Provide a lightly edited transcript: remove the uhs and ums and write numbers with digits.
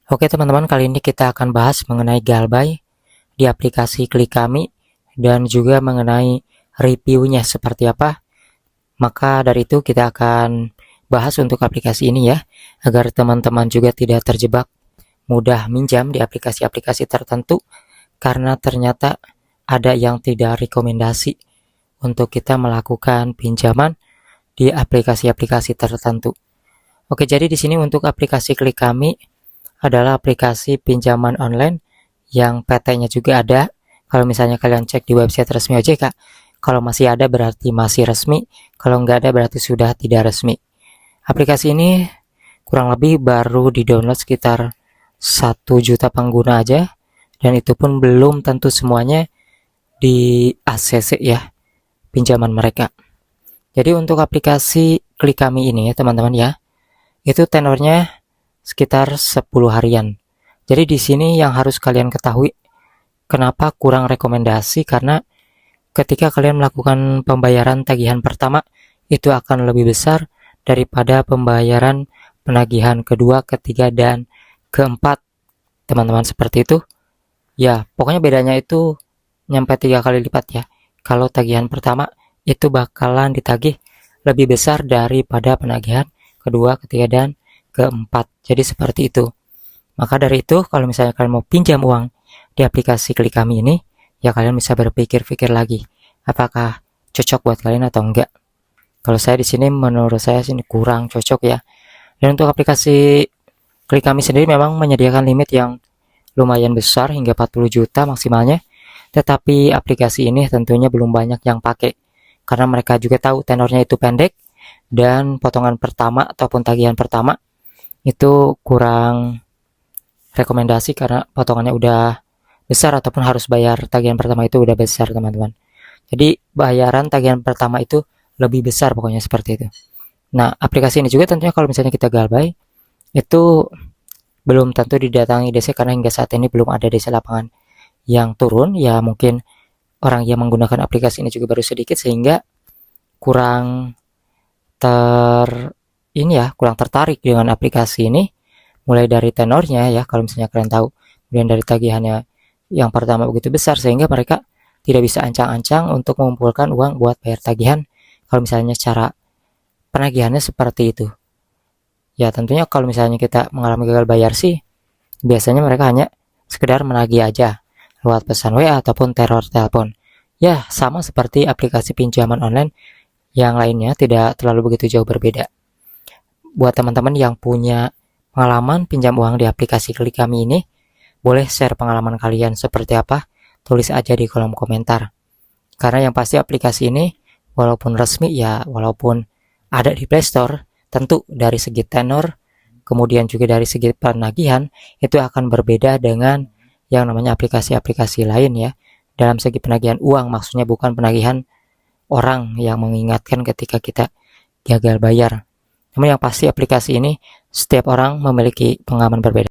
Oke teman-teman, kali ini kita akan bahas mengenai Galbay di aplikasi Klik Kami dan juga mengenai reviewnya seperti apa. Maka dari itu kita akan bahas untuk aplikasi ini ya, agar teman-teman juga tidak terjebak mudah minjam di aplikasi-aplikasi tertentu, karena ternyata ada yang tidak rekomendasi untuk kita melakukan pinjaman di aplikasi-aplikasi tertentu. Oke, jadi di sini untuk aplikasi Klik Kami adalah aplikasi pinjaman online yang PT-nya juga ada. Kalau misalnya kalian cek di website resmi OJK, kalau masih ada berarti masih resmi, kalau nggak ada berarti sudah tidak resmi. Aplikasi ini kurang lebih baru di-download sekitar 1 juta pengguna aja, dan itu pun belum tentu semuanya di ACC ya, pinjaman mereka. Jadi untuk aplikasi Klik Kami ini ya teman-teman ya, itu tenornya sekitar 10 harian. Jadi di sini yang harus kalian ketahui, kenapa kurang rekomendasi, karena ketika kalian melakukan pembayaran tagihan pertama, itu akan lebih besar daripada pembayaran penagihan kedua, ketiga, dan keempat. Teman-teman seperti itu. Ya, pokoknya bedanya itu nyampe 3 kali lipat ya. Kalau tagihan pertama itu bakalan ditagih lebih besar daripada penagihan kedua, ketiga, dan keempat. Jadi seperti itu. Maka dari itu, kalau misalnya kalian mau pinjam uang di aplikasi Klik Kami ini, ya kalian bisa berpikir-pikir lagi, apakah cocok buat kalian atau enggak. Kalau saya di sini, menurut saya sini kurang cocok ya. Dan untuk aplikasi Klik Kami sendiri memang menyediakan limit yang lumayan besar, hingga 40 juta maksimalnya. Tetapi aplikasi ini tentunya belum banyak yang pakai, karena mereka juga tahu tenornya itu pendek, dan potongan pertama ataupun tagihan pertama itu kurang rekomendasi karena potongannya udah besar, ataupun harus bayar tagihan pertama itu udah besar teman-teman. Jadi bayaran tagihan pertama itu lebih besar, pokoknya seperti itu. Nah, aplikasi ini juga tentunya kalau misalnya kita Galbay, itu belum tentu didatangi DC, karena hingga saat ini belum ada DC lapangan yang turun. Ya mungkin orang yang menggunakan aplikasi ini juga baru sedikit, sehingga kurang kurang tertarik dengan aplikasi ini, mulai dari tenornya ya, kalau misalnya kalian tahu, kemudian dari tagihannya yang pertama begitu besar, sehingga mereka tidak bisa ancang-ancang untuk mengumpulkan uang buat bayar tagihan kalau misalnya cara penagihannya seperti itu. Ya tentunya kalau misalnya kita mengalami gagal bayar sih, biasanya mereka hanya sekedar menagih aja lewat pesan WA ataupun teror telepon. Ya sama seperti aplikasi pinjaman online yang lainnya, tidak terlalu begitu jauh berbeda. Buat teman-teman yang punya pengalaman pinjam uang di aplikasi Klik Kami ini, boleh share pengalaman kalian seperti apa, tulis aja di kolom komentar. Karena yang pasti aplikasi ini walaupun resmi ya, walaupun ada di Play Store, tentu dari segi tenor, kemudian juga dari segi penagihan, itu akan berbeda dengan yang namanya aplikasi-aplikasi lain ya. Dalam segi penagihan uang, maksudnya bukan penagihan orang yang mengingatkan ketika kita gagal bayar. Namun yang pasti aplikasi ini setiap orang memiliki pengalaman berbeda.